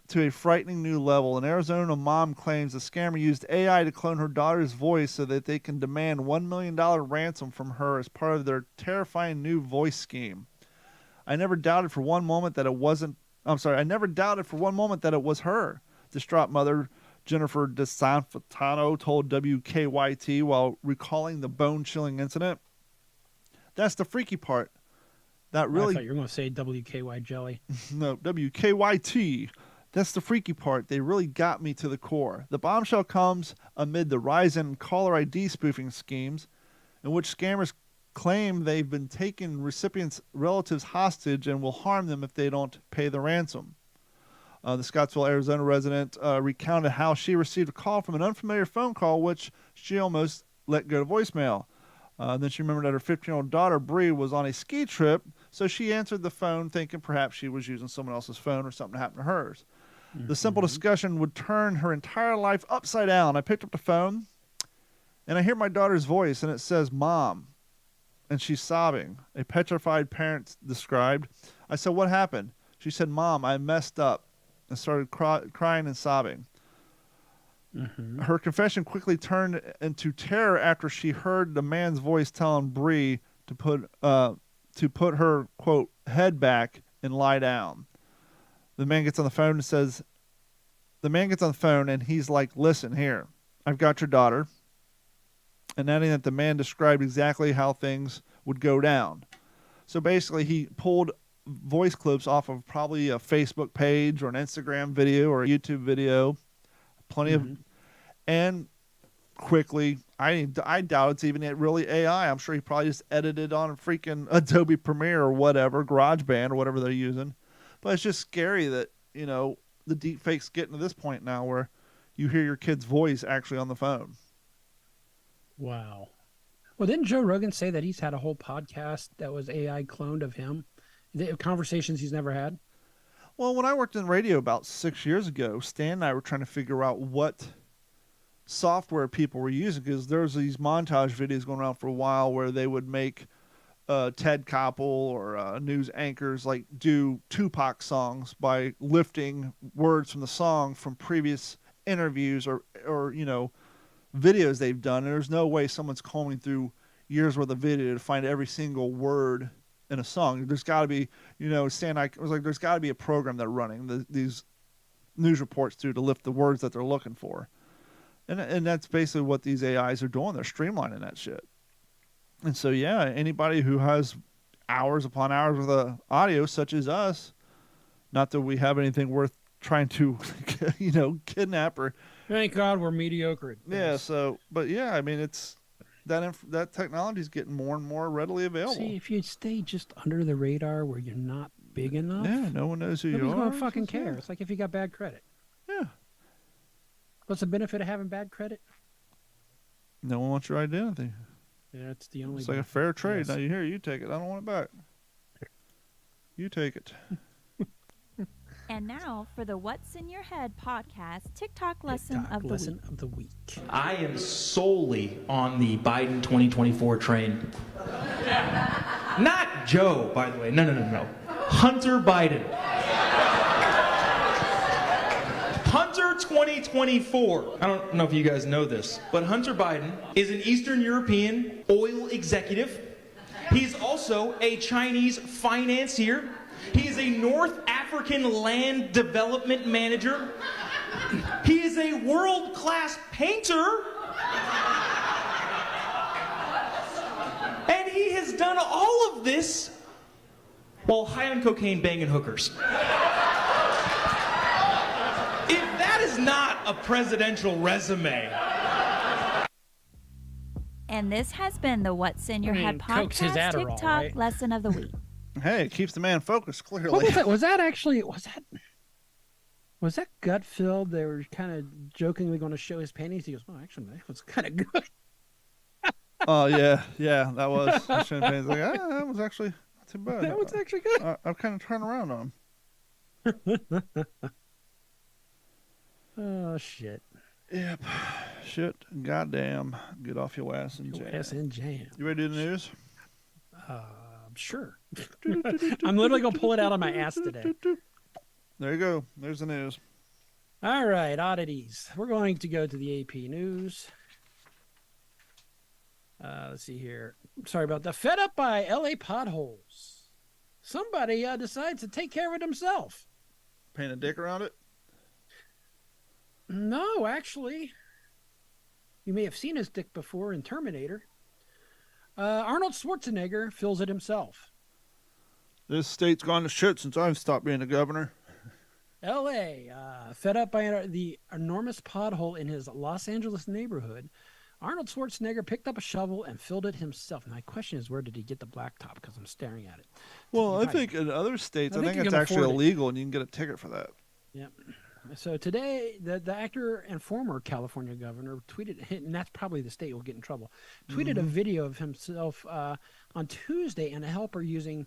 to a frightening new level. An Arizona mom claims the scammer used AI to clone her daughter's voice so that they can demand $1 million ransom from her as part of their terrifying new voice scheme. I never doubted for one moment that it was her. Distraught mother Jennifer DeSanfitano told WKYT while recalling the bone-chilling incident. That's the freaky part. That I really thought you were going to say WKY jelly. no, WKYT. That's the freaky part. They really got me to the core. The bombshell comes amid the rise in caller ID spoofing schemes, in which scammers claim they've been taking recipients' relatives hostage and will harm them if they don't pay the ransom. The Scottsville, Arizona resident recounted how she received a call from an unfamiliar phone call, which she almost let go to voicemail. Then she remembered that her 15-year-old daughter, Bree, was on a ski trip, so she answered the phone thinking perhaps she was using someone else's phone or something happened to hers. The simple discussion would turn her entire life upside down. I picked up the phone, and I hear my daughter's voice, and it says, "Mom," and she's sobbing. A petrified parent described. I said, "What happened?" She said, "Mom, I messed up," and started crying and sobbing. Her confession quickly turned into terror after she heard the man's voice telling Bree to put her, quote, head back and lie down. The man gets on the phone and he's like, "Listen here, I've got your daughter." And adding that the man described exactly how things would go down. So basically he pulled voice clips off of probably a Facebook page or an Instagram video or a YouTube video. Plenty of, and quickly, I doubt it's even really AI. I'm sure he probably just edited on a freaking Adobe Premiere or whatever, GarageBand or whatever they're using. But it's just scary that, you know, the deep fake's getting to this point now where you hear your kid's voice actually on the phone. Wow. Well, didn't Joe Rogan say that he's had a whole podcast that was AI cloned of him? The conversations he's never had? Well, when I worked in radio about 6 years ago, Stan and I were trying to figure out what software people were using, because there's these montage videos going around for a while where they would make Ted Koppel or news anchors like do Tupac songs by lifting words from the song from previous interviews or you know, videos they've done. And there's no way someone's combing through years worth of video to find every single word in a song. There's got to be, you know, Stan, I was like, there's got to be a program they're running these news reports through to lift the words that they're looking for. And that's basically what these AIs are doing. They're streamlining that shit. And so, yeah, anybody who has hours upon hours with audio, such as us, not that we have anything worth trying to, you know, kidnap or. Thank God we're mediocre. Yeah. So, but yeah, I mean, it's that technology is getting more and more readily available. See, if you stay just under the radar where you're not big enough, yeah, no one knows who you are. Nobody's gonna fucking care. It's like if you got bad credit. Yeah. What's the benefit of having bad credit? No one wants your identity. Yeah, it's the only. It's like a fair trade. Yes. Now you take it. I don't want it back. You take it. And now for the What's in Your Head podcast TikTok lesson of the week. I am solely on the Biden 2024 train. Not Joe, by the way. No. Hunter Biden. Hunter 2024. I don't know if you guys know this, but Hunter Biden is an Eastern European oil executive. He's also a Chinese financier. He is a North African land development manager. He is a world-class painter. And he has done all of this while high on cocaine banging hookers. If that is not a presidential resume. And this has been the What's in Your Head podcast Adderall, TikTok right? lesson of the week. Hey, it keeps the man focused, clearly. What was that? Was that gut filled? They were kind of jokingly going to show his panties. He goes, "Oh, actually, that was kind of good." Oh, yeah, that was. Champagne's like, that was actually not too bad. That was actually good. I've kind of turned around on him. Oh, shit. Yep. Shit. Goddamn. Get off your ass and jam. Ass and jam. You ready to do the news? Sure. I'm literally going to pull it out of my ass today. There you go. There's the news. All right, oddities. We're going to go to the AP News. Let's see here. Sorry about that. Fed up by LA potholes. Somebody decides to take care of it himself. Paint a dick around it? No, actually. You may have seen his dick before in Terminator. Arnold Schwarzenegger fills it himself. This state's gone to shit since I've stopped being the governor. L.A. Fed up by the enormous pothole in his Los Angeles neighborhood, Arnold Schwarzenegger picked up a shovel and filled it himself. My question is, where did he get the blacktop? Because I'm staring at it. Well, I think in other states, I think it's actually illegal, and you can get a ticket for that. Yep. So today, the actor and former California governor tweeted, and that's probably the state will get in trouble, tweeted a video of himself on Tuesday and a helper using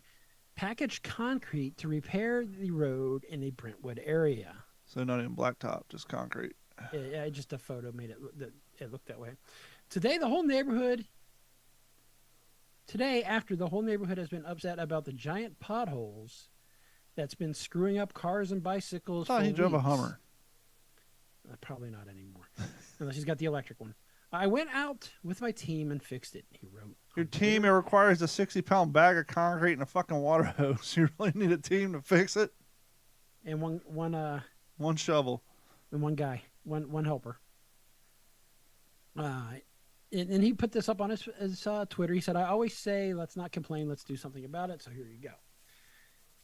packaged concrete to repair the road in the Brentwood area. So not even blacktop, just concrete. Yeah, just a photo made it look that way. Today, after the whole neighborhood has been upset about the giant potholes that's been screwing up cars and bicycles. I thought he drove a Hummer. Probably not anymore, unless he's got the electric one. I went out with my team and fixed it, he wrote. Your team, it requires a 60-pound bag of concrete and a fucking water hose. You really need a team to fix it? And one shovel. And one guy, one helper. And he put this up on his Twitter. He said, I always say, let's not complain, let's do something about it. So here you go.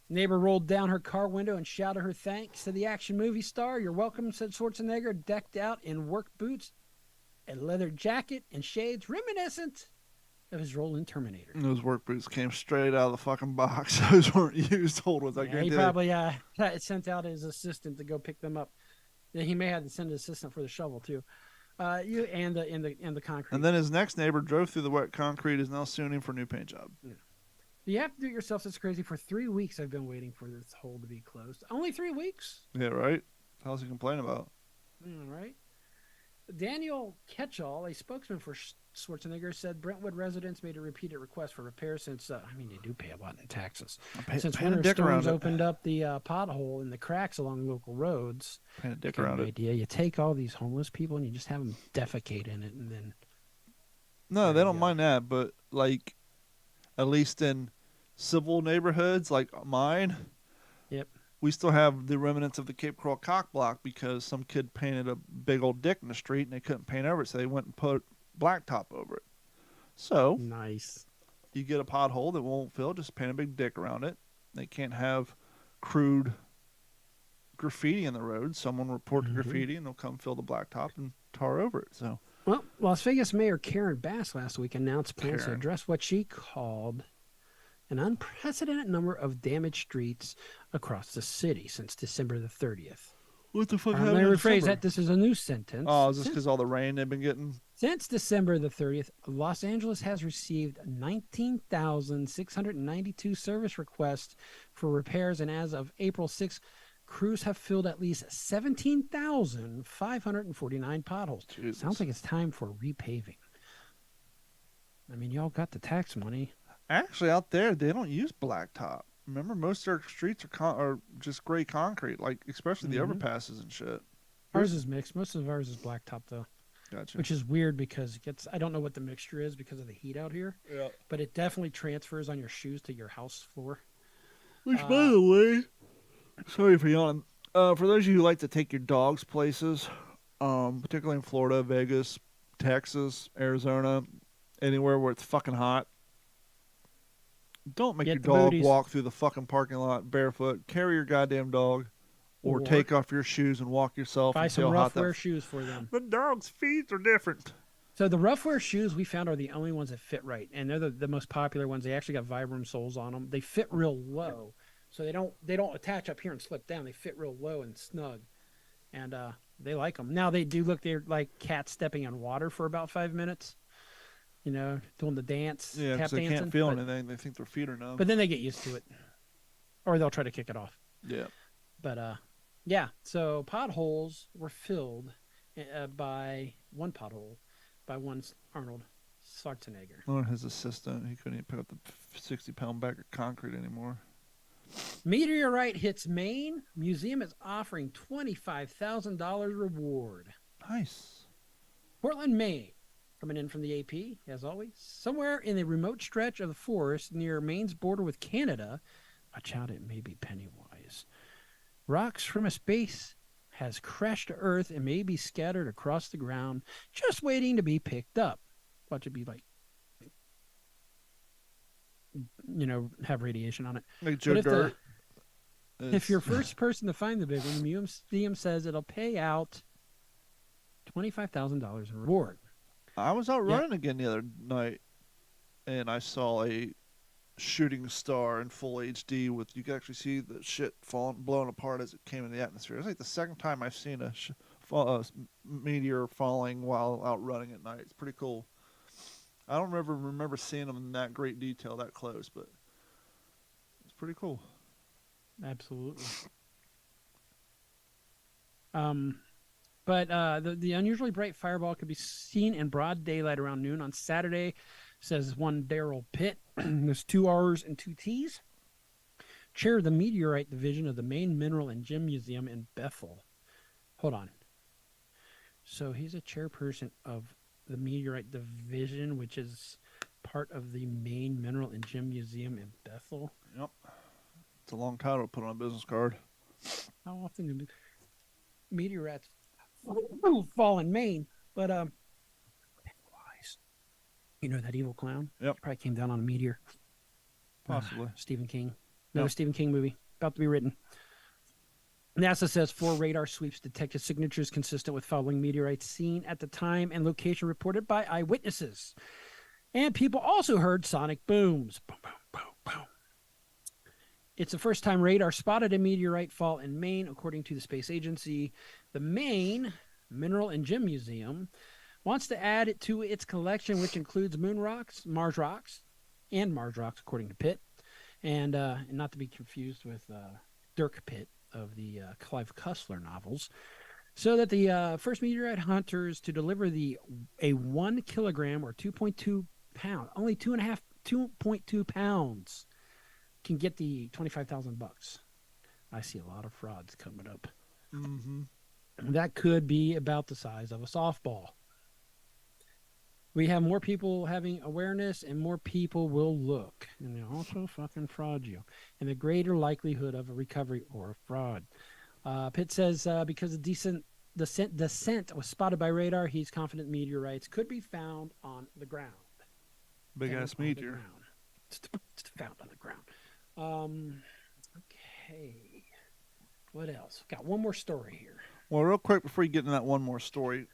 Neighbor rolled down her car window and shouted her thanks to the action movie star. You're welcome, said Schwarzenegger, decked out in work boots, a leather jacket, and shades reminiscent of his role in Terminator. And those work boots came straight out of the fucking box. Those weren't used old ones. He probably sent out his assistant to go pick them up. Then he may have to send his assistant for the shovel too. And the concrete. And then his next neighbor drove through the wet concrete, is now suing him for a new paint job. Yeah. You have to do it yourself. It's crazy. For 3 weeks, I've been waiting for this hole to be closed. Only 3 weeks? Yeah, right? How's he complaining about? Right. Daniel Ketchall, a spokesman for Schwarzenegger, said Brentwood residents made a repeated request for repairs since, they do pay a lot in taxes. Since winter storms opened up the pothole and the cracks along local roads. Paint a dick around it. Idea. You take all these homeless people and you just have them defecate in it, and then... No, they don't mind that, but, like, at least in civil neighborhoods like mine, yep, we still have the remnants of the Cape Coral cock block because some kid painted a big old dick in the street and they couldn't paint over it, so they went and put blacktop over it. So nice. You get a pothole that won't fill, just paint a big dick around it. They can't have crude graffiti in the road. Someone will report the graffiti and they'll come fill the blacktop and tar over it. So, well, Las Vegas Mayor Karen Bass last week announced plans to address what she called an unprecedented number of damaged streets across the city since December the 30th. What the fuck happened? Let me rephrase that. This is a new sentence. Oh, is this because all the rain they've been getting? Since December the 30th, Los Angeles has received 19,692 service requests for repairs, and as of April 6th, crews have filled at least 17,549 potholes. Jesus. Sounds like it's time for repaving. I mean, y'all got the tax money. Actually, out there, they don't use blacktop. Remember, most of their streets are just gray concrete, like especially the overpasses and shit. Ours is mixed. Most of ours is blacktop, though. Gotcha. Which is weird because I don't know what the mixture is because of the heat out here. Yeah. But it definitely transfers on your shoes to your house floor. Which, by the way, sorry for yawning. For those of you who like to take your dogs places, particularly in Florida, Vegas, Texas, Arizona, anywhere where it's fucking hot, don't make your dog walk through the fucking parking lot barefoot. Carry your goddamn dog, or take off your shoes and walk yourself. Buy some rough wear shoes for them. The dog's feet are different. So the rough wear shoes we found are the only ones that fit right, and they're the most popular ones. They actually got Vibram soles on them. They fit real low, so they don't attach up here and slip down. They fit real low and snug, and they like them. Now they do look, they're like cats stepping on water for about 5 minutes. You know, doing the dance, yeah, tap they dancing. Can't feel anything. They think their feet are numb. But then they get used to it, or they'll try to kick it off. Yeah. But yeah. So potholes were filled by one pothole by one Arnold Schwarzenegger. Or his assistant. He couldn't even pick up the 60-pound bag of concrete anymore. Meteorite hits Maine. Museum is offering $25,000 reward. Nice. Portland, Maine. Coming in from the AP, as always. Somewhere in the remote stretch of the forest near Maine's border with Canada, watch out, it may be Pennywise. Rocks from a space has crashed to Earth and may be scattered across the ground, just waiting to be picked up. Watch it be like, you know, have radiation on it. Like Joe Dirt. If you're first person to find the big one, the museum says it'll pay out $25,000 in reward. I was out running again the other night, and I saw a shooting star in full HD with you can actually see the shit blowing apart as it came in the atmosphere. It's like the second time I've seen a meteor falling while out running at night. It's pretty cool. I don't remember seeing them in that great detail that close, but it's pretty cool. Absolutely. But the unusually bright fireball could be seen in broad daylight around noon on Saturday, says one Daryl Pitt. There's 2 R's and 2 T's. Chair of the Meteorite Division of the Maine Mineral and Gem Museum in Bethel. Hold on. So he's a chairperson of the Meteorite Division, which is part of the Maine Mineral and Gem Museum in Bethel. Yep. It's a long title to put on a business card. How often do meteorites fall in Maine? But Pennywise, you know that evil clown? Yep. He probably came down on a meteor. Possibly. Stephen King. Another Yep. Stephen King movie about to be written. NASA says 4 radar sweeps detected signatures consistent with falling meteorites seen at the time and location reported by eyewitnesses. And people also heard sonic booms. Boom, boom, boom, boom. It's the first time radar spotted a meteorite fall in Maine, according to the space agency. The Maine Mineral and Gem Museum wants to add it to its collection, which includes moon rocks, Mars rocks, according to Pitt, and not to be confused with Dirk Pitt of the Clive Cussler novels, so that the first meteorite hunters to deliver a 1 kilogram or 2.2 pound, only 2.2 pounds, can get the $25,000. I see a lot of frauds coming up. Mm-hmm. That could be about the size of a softball. We have more people having awareness, and more people will look, and they also fucking fraud you, and the greater likelihood of a recovery or a fraud. Pitt says because the descent was spotted by radar, he's confident meteorites could be found on the ground. Big ass meteor. It's found on the ground. Okay. What else? Got one more story here. Well, real quick before you get into that one more story,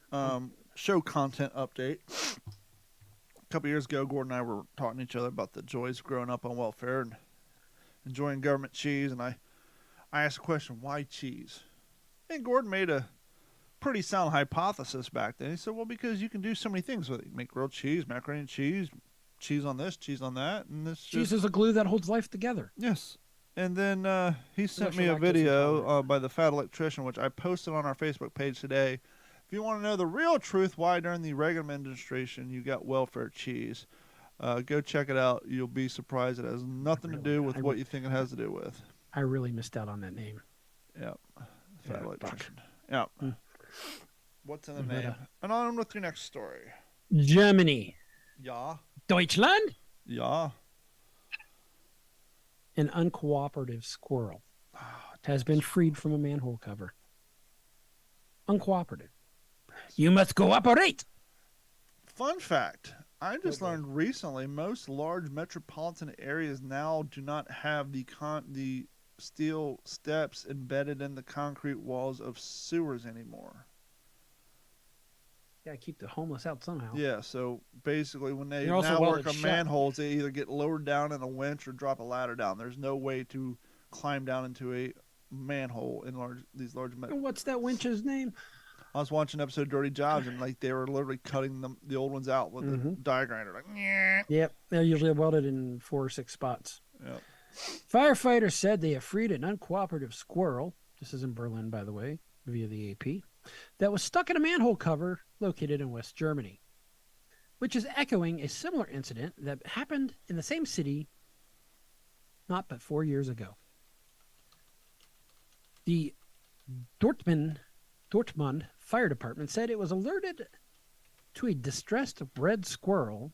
show content update. A couple years ago, Gordon and I were talking to each other about the joys of growing up on welfare and enjoying government cheese, and I asked the question, why cheese? And Gordon made a pretty sound hypothesis back then. He said, well, because you can do so many things with it. You make grilled cheese, macaroni and cheese on this, cheese on that, and this Cheese is a glue that holds life together. Yes. And then he sent me a lactose video intolerant. by the Fat Electrician, which I posted on our Facebook page today. If you want to know the real truth why during the Reagan administration you got welfare cheese, go check it out. You'll be surprised. It has nothing to do with what you think it has to do with. I really missed out on that name. Yep. Fat Yeah, Electrician. Yep. Mm. What's in the But, name? And on with your next story. Germany. Yeah. Deutschland? Yeah. An uncooperative squirrel has been freed from a manhole cover. Uncooperative. You must cooperate. Fun fact. I just learned recently most large metropolitan areas now do not have the steel steps embedded in the concrete walls of sewers anymore. Gotta keep the homeless out somehow. Yeah, so basically when they They're also now work welded on shut. manholes, they either get lowered down in a winch or drop a ladder down. There's no way to climb down into a manhole in these large And what's that winch's name? I was watching an episode of Dirty Jobs, and like they were literally cutting the old ones out with the die grinder. Like, yeah. Yep, they're usually welded in 4 or 6 spots. Yep. Firefighters said they have freed an uncooperative squirrel, this is in Berlin, by the way, via the AP, that was stuck in a manhole cover located in West Germany, which is echoing a similar incident that happened in the same city not but 4 years ago. The Dortmund Fire Department said it was alerted to a distressed red squirrel.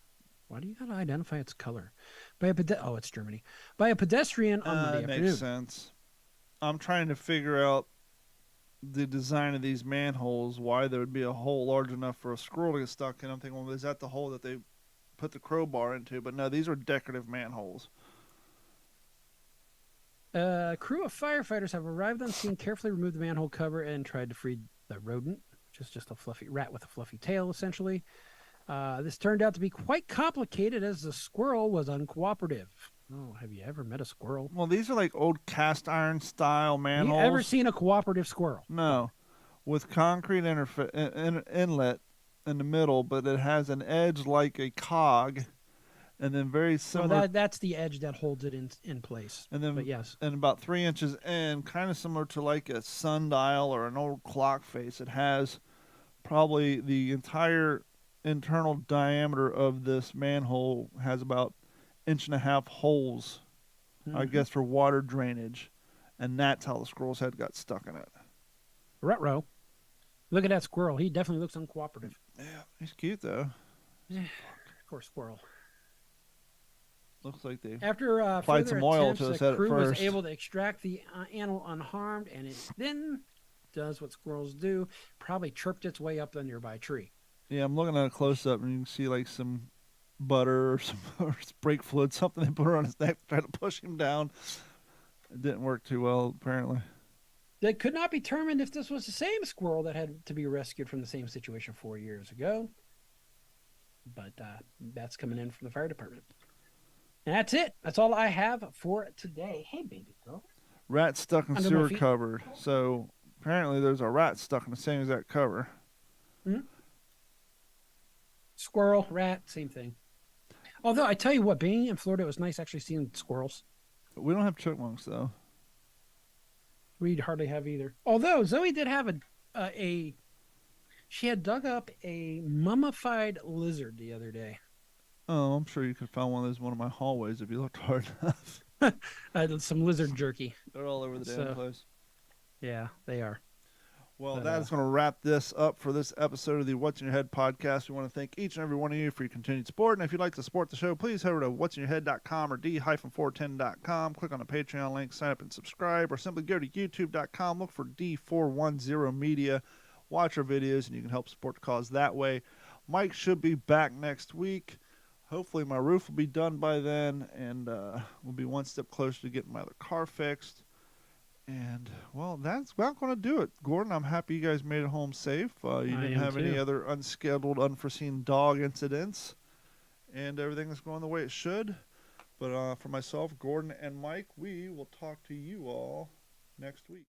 Why do you got to identify its color? It's Germany. By a pedestrian on Monday afternoon. Makes sense. I'm trying to figure out the design of these manholes, why there would be a hole large enough for a squirrel to get stuck in. I'm thinking, well, is that the hole that they put the crowbar into? But no, these are decorative manholes. A crew of firefighters have arrived on scene, carefully removed the manhole cover, and tried to free the rodent, which is just a fluffy rat with a fluffy tail, essentially. This turned out to be quite complicated as the squirrel was uncooperative. Oh, have you ever met a squirrel? Well, these are like old cast iron style Have manholes. you ever seen a cooperative squirrel? No, with concrete inlet in the middle, but it has an edge like a cog, and then very So similar. that's the edge that holds it in place. And then, But yes. and about 3 inches in, kind of similar to like a sundial or an old clock face. It has probably the entire internal diameter of this manhole has about 1.5 inch holes, I Mhm. guess, for water drainage, and that's how the squirrel's head got stuck in it. Ruh-roh. Look at that squirrel. He definitely looks uncooperative. Yeah, he's cute though. Poor squirrel. Looks like they. After Applied further some oil attempts, to his the head at crew was first. able to extract the animal unharmed, and it then does what squirrels do, probably chirped its way up the nearby tree. Yeah, I'm looking at a close up, and you can see like some butter or some or brake fluid, something they put on his neck, trying to push him down. It didn't work too well, apparently. It could not be determined if this was the same squirrel that had to be rescued from the same situation 4 years ago. But that's coming in from the fire department. And that's it. That's all I have for today. Hey, baby girl. Rat stuck in Under my sewer feet. cupboard. So apparently there's a rat stuck in the same exact cover. Squirrel, rat, same thing. Although I tell you what, being in Florida, it was nice actually seeing squirrels. We don't have chipmunks though. We'd hardly have either. Although Zoe did have she had dug up a mummified lizard the other day. Oh, I'm sure you could find one of those in one of my hallways if you looked hard enough. Some lizard jerky. They're all over the damn So- place. Yeah, they are. Well, But, that is going to wrap this up for this episode of the What's in Your Head podcast. We want to thank each and every one of you for your continued support. And if you'd like to support the show, please head over to what'sinyourhead.com or d-410.com. Click on the Patreon link, sign up and subscribe, or simply go to youtube.com, look for D410 Media, watch our videos, and you can help support the cause that way. Mike should be back next week. Hopefully my roof will be done by then, and we'll be one step closer to getting my other car fixed. And, well, that's about going to do it. Gordon, I'm happy you guys made it home safe. You I didn't am have any too. other unscheduled, unforeseen dog incidents. And everything is going the way it should. But for myself, Gordon, and Mike, we will talk to you all next week.